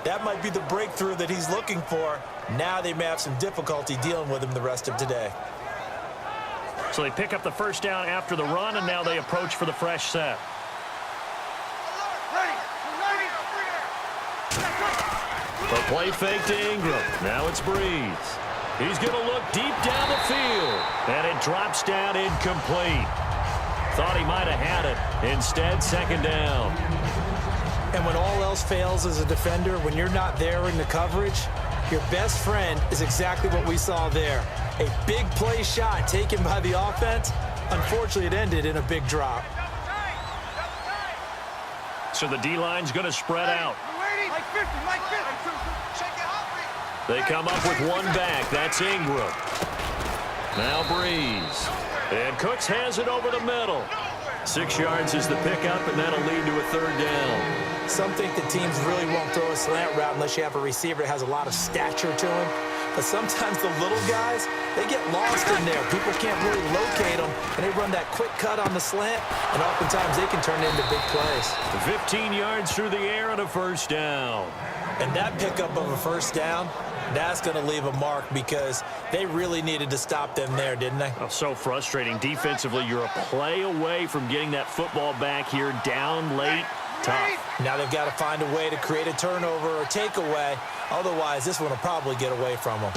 That might be the breakthrough that he's looking for. Now they may have some difficulty dealing with him the rest of today. So they pick up the first down after the run, and now they approach for the fresh set. The play fake to Ingram. Now it's Breeze. He's going to look deep down the field, and it drops down incomplete. Thought he might have had it. Instead, second down. And when all else fails as a defender, when you're not there in the coverage, your best friend is exactly what we saw there. A big play shot taken by the offense. Unfortunately, it ended in a big drop. So the D-line's going to spread out. They come up with one back. That's Ingram. Now Breeze. And Cooks has it over the middle. 6 yards is the pickup, and that'll lead to a third down. Some think the teams really won't throw a slant route unless you have a receiver that has a lot of stature to him. But sometimes the little guys, they get lost in there. People can't really locate them, and they run that quick cut on the slant, and oftentimes they can turn it into big plays. 15 yards through the air and a first down. And that pickup of a first down, that's going to leave a mark because they really needed to stop them there, didn't they? Oh, so frustrating. Defensively, you're a play away from getting that football back here down late. Tough. Now they've got to find a way to create a turnover or takeaway. Otherwise, this one will probably get away from them.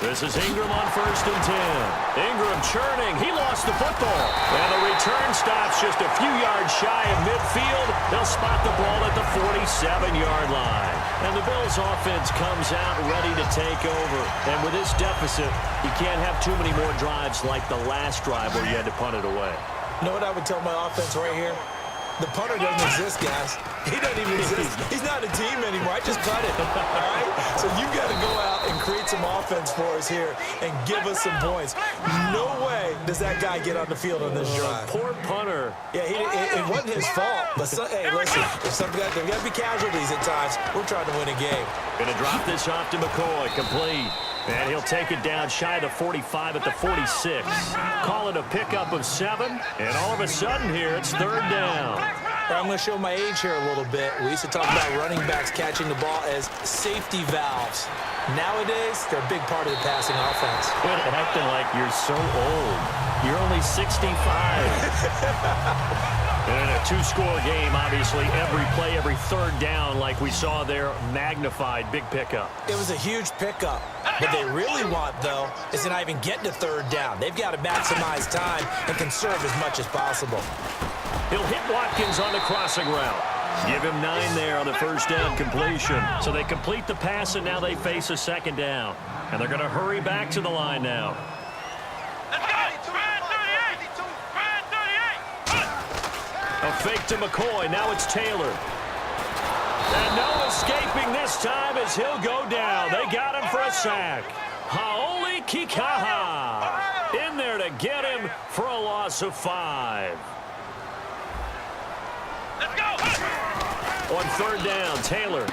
This is Ingram on 1st and 10. Ingram churning. He lost the football. And the return stops just a few yards shy of midfield. They'll spot the ball at the 47-yard line. And the Bills' offense comes out ready to take over. And with this deficit, you can't have too many more drives like the last drive where you had to punt it away. You know what I would tell my offense right here? The punter doesn't exist, guys. He doesn't even exist. He's not a team anymore. I just cut it, all right? So you got to go out and create some offense for us here and give us some points. No way does that guy get on the field on this drive. Poor punter. Yeah, it wasn't his fault. But hey, listen, there got to be casualties at times. We're trying to win a game. Going to drop this off to McCoy, complete. And he'll take it down shy of the 45 at the 46. Call it a pickup of 7. And all of a sudden here, it's third down. I'm going to show my age here a little bit. We used to talk about running backs catching the ball as safety valves. Nowadays, they're a big part of the passing offense. Quit acting like you're so old. You're only 65. And in a two-score game, obviously, every play, every third down, like we saw there, magnified, big pickup. It was a huge pickup. What they really want, though, is to not even get to third down. They've got to maximize time and conserve as much as possible. He'll hit Watkins on the crossing route. Give him 9 there on the first down completion. So they complete the pass, and now they face a second down. And they're going to hurry back to the line now. A fake to McCoy. Now it's Taylor. And no escaping this time as he'll go down. They got him for a sack. Haoli Kikaha in there to get him for a loss of 5. Let's go. On third down, Taylor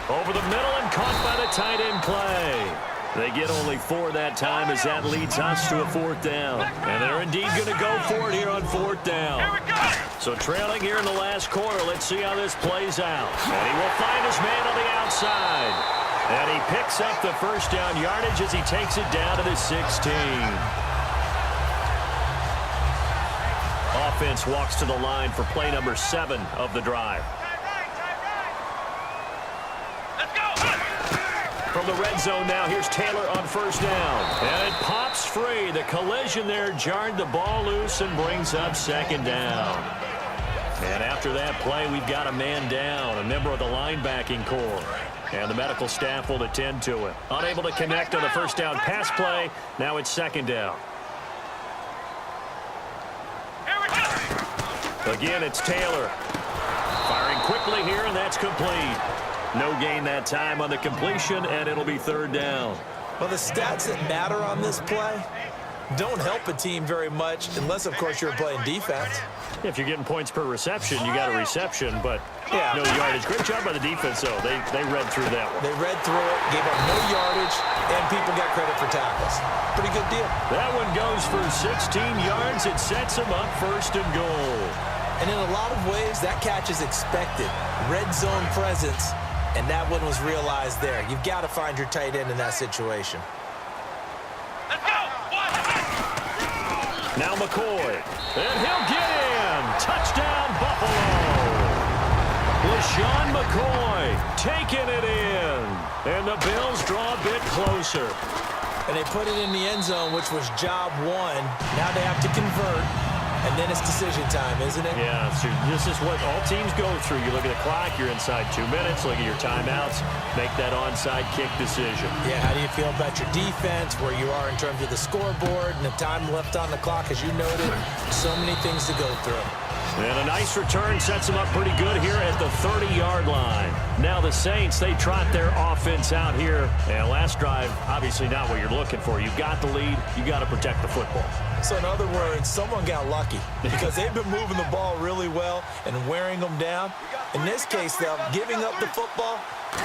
over the middle and caught by the tight end play. They get only 4 that time as that leads us to a 4th down. And they're indeed going to go for it here on 4th down. So trailing here in the last quarter, let's see how this plays out. And he will find his man on the outside. And he picks up the first down yardage as he takes it down to the 16. Offense walks to the line for play number 7 of the drive. From the red zone now, here's Taylor on first down. And it pops free. The collision there jarred the ball loose and brings up second down. And after that play, we've got a man down, a member of the linebacking core. And the medical staff will attend to it. Unable to connect on the first down pass play. Now it's second down. Again, it's Taylor. Firing quickly here, and that's complete. No gain that time on the completion, and it'll be third down. Well, the stats that matter on this play don't help a team very much unless, of course, you're playing defense. If you're getting points per reception, you got a reception, but no yardage. Great job by the defense, though. They read through that one. They read through it, gave up no yardage, and people got credit for tackles. Pretty good deal. That one goes for 16 yards. It sets them up first and goal. And in a lot of ways, that catch is expected. Red zone presence. And that one was realized there. You've got to find your tight end in that situation. Now McCoy. And he'll get in. Touchdown, Buffalo. LaShawn McCoy taking it in. And the Bills draw a bit closer. And they put it in the end zone, which was job one. Now they have to convert. And then it's decision time, isn't it? Yeah, so this is what all teams go through. You look at the clock, you're inside 2 minutes, look at your timeouts, make that onside kick decision. Yeah, how do you feel about your defense, where you are in terms of the scoreboard, and the time left on the clock, as you noted? So many things to go through. And a nice return sets them up pretty good here at the 30-yard line. Now the Saints, they trot their offense out here. And last drive, obviously not what you're looking for. You've got the lead. You got to protect the football. So in other words, someone got lucky because they've been moving the ball really well and wearing them down. In this case, though, giving up the football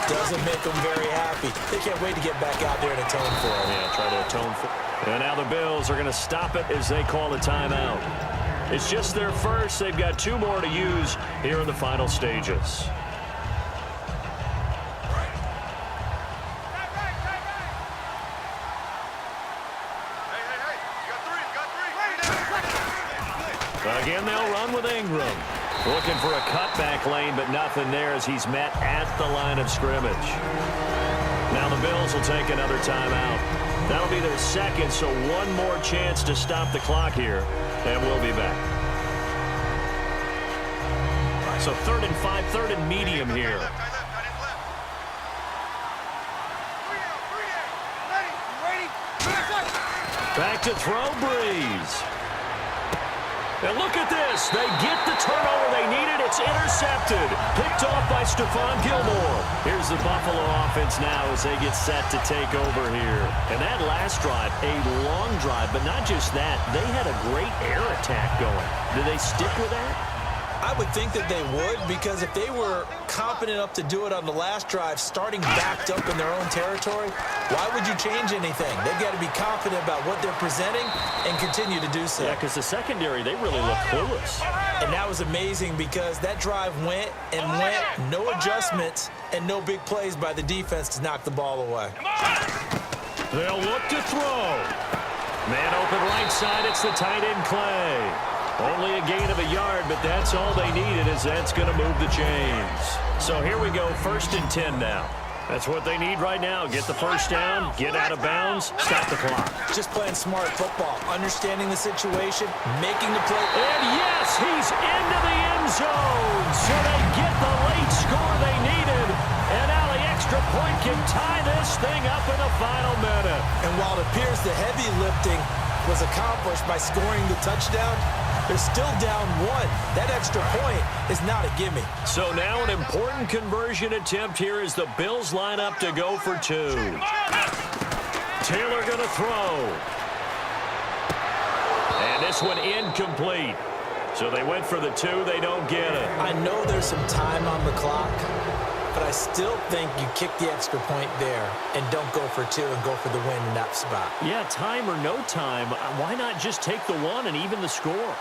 doesn't make them very happy. They can't wait to get back out there and atone for it. Yeah, try to atone for it. And now the Bills are going to stop it as they call a timeout. It's just their first. They've got 2 more to use here in the final stages. Again, they'll run with Ingram. Looking for a cutback lane, but nothing there as he's met at the line of scrimmage. Now the Bills will take another timeout. That'll be their second, so one more chance to stop the clock here, and we'll be back. So 3rd and 5, 3rd and medium here. Back to throw, Breeze. And look at this. They get the turnover they needed. It's intercepted. Picked off by Stephon Gilmore. Here's the Buffalo offense now as they get set to take over here. And that last drive, a long drive, but not just that. They had a great air attack going. Do they stick with that? I would think that they would, because if they were competent enough to do it on the last drive, starting backed up in their own territory, why would you change anything? They've got to be confident about what they're presenting and continue to do so. Yeah, because the secondary, they really look clueless. And that was amazing because that drive went and went, no adjustments and no big plays by the defense to knock the ball away. They'll look to throw. Man open right side, it's the tight end Clay. Only a gain of a yard, but that's all they needed, as that's going to move the chains. So here we go, 1st and 10 now. That's what they need right now. Get the first down, get out of bounds, stop the clock. Just playing smart football, understanding the situation, making the play. And yes, he's into the end zone. So they get the late score they needed. And now the extra point can tie this thing up in the final minute. And while it appears the heavy lifting was accomplished by scoring the touchdown, they're still down 1. That extra point is not a gimme. So now an important conversion attempt here as the Bills line up to go for 2. Taylor going to throw. And this one incomplete. So they went for the 2. They don't get it. I know there's some time on the clock, but I still think you kick the extra point there and don't go for 2 and go for the win in that spot. Yeah, time or no time, why not just take the 1 and even the score?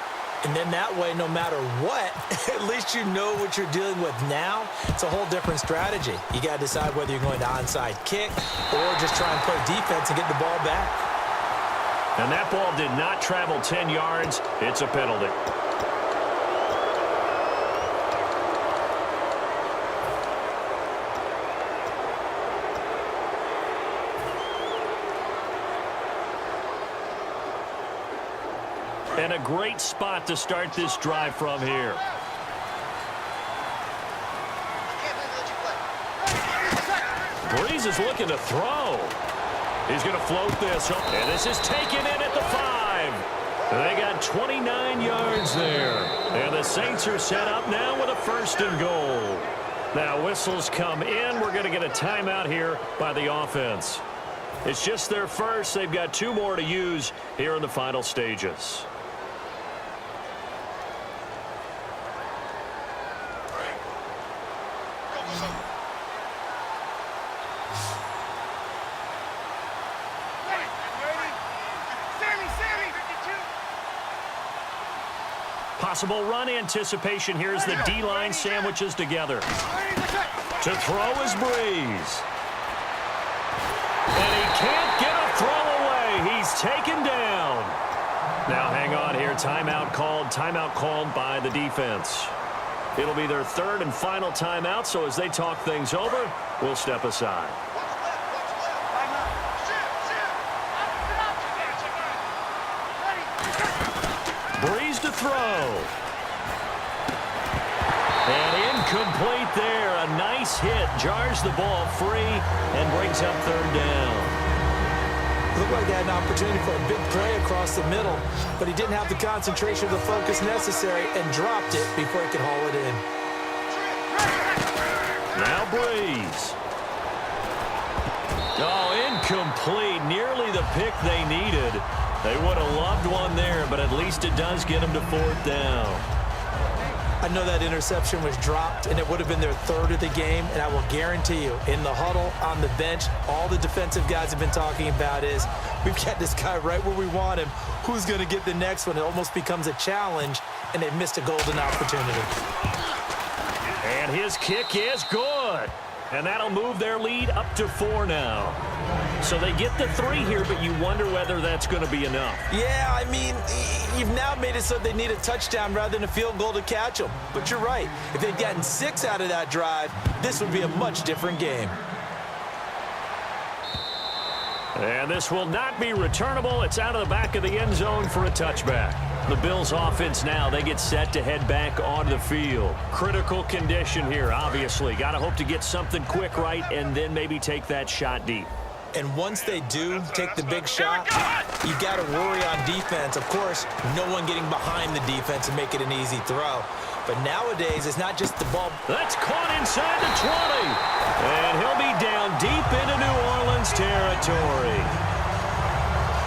And then that way, no matter what, at least you know what you're dealing with now. It's a whole different strategy. You got to decide whether you're going to onside kick or just try and play defense and get the ball back. And that ball did not travel 10 yards. It's a penalty. And a great spot to start this drive from here. Breeze is looking to throw. He's going to float this. And this is taken in at the 5. They got 29 yards there. And the Saints are set up now with a 1st and goal. Now whistles come in. We're going to get a timeout here by the offense. It's just their first. They've got 2 more to use here in the final stages. Possible run anticipation here as the D-line sandwiches together. To throw is Breeze. And he can't get a throw away. He's taken down. Now hang on here. Timeout called by the defense. It'll be their third and final timeout, so as they talk things over, we'll step aside. Breeze to throw. And incomplete there. A nice hit. Jars the ball free and brings up third down. Looked like they had an opportunity for a big play across the middle, but he didn't have the concentration or the focus necessary and dropped it before he could haul it in. Now Breeze. Oh, incomplete. Nearly the pick they needed. They would have loved one there, but at least it does get them to fourth down. I know that interception was dropped, and it would have been their third of the game, and I will guarantee you, in the huddle, on the bench, all the defensive guys have been talking about is, we've got this guy right where we want him. Who's going to get the next one? It almost becomes a challenge, and they missed a golden opportunity. And his kick is good. And that'll move their lead up to 4 now. So they get the 3 here, but you wonder whether that's going to be enough. Yeah, I mean, you've now made it so they need a touchdown rather than a field goal to catch them. But you're right. If they'd gotten 6 out of that drive, this would be a much different game. And this will not be returnable. It's out of the back of the end zone for a touchback. The Bills offense now, they get set to head back on the field. Critical condition here, obviously. Got to hope to get something quick right and then maybe take that shot deep. And once they do take the big shot, you got to worry on defense. Of course, no one getting behind the defense and make it an easy throw. But nowadays, it's not just the ball. That's caught inside the 20. And he'll be down deep into New Orleans territory.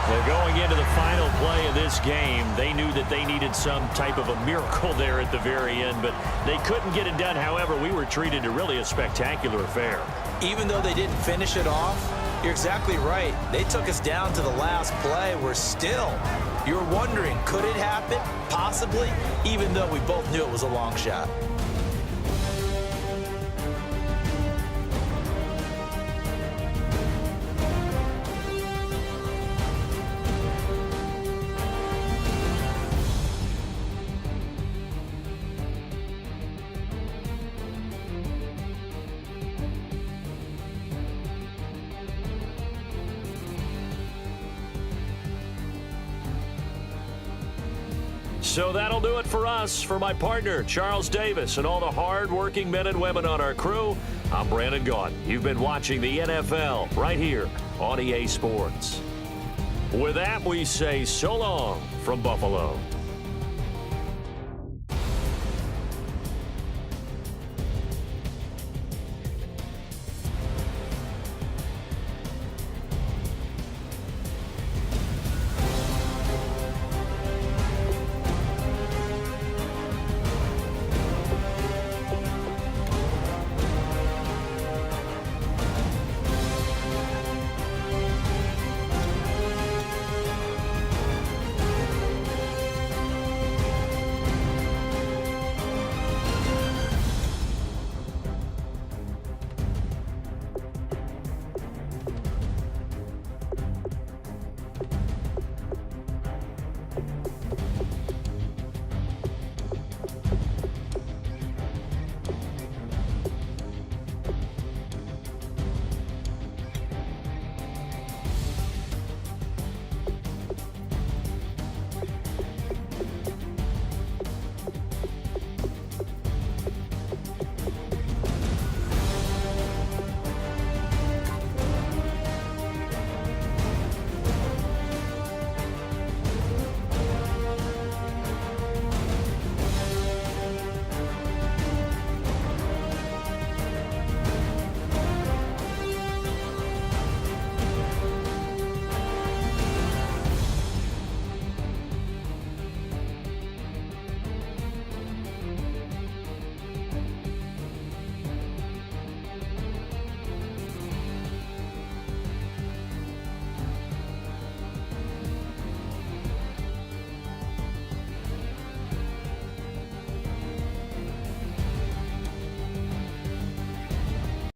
Well, going into the final play of this game, they knew that they needed some type of a miracle there at the very end, but they couldn't get it done. However, we were treated to really a spectacular affair. Even though they didn't finish it off, you're exactly right. They took us down to the last play. We're still, you're wondering, could it happen? Possibly, even though we both knew it was a long shot. So that'll do it for us. For my partner, Charles Davis, and all the hard-working men and women on our crew, I'm Brandon Gaudin. You've been watching the NFL right here on EA Sports. With that, we say so long from Buffalo.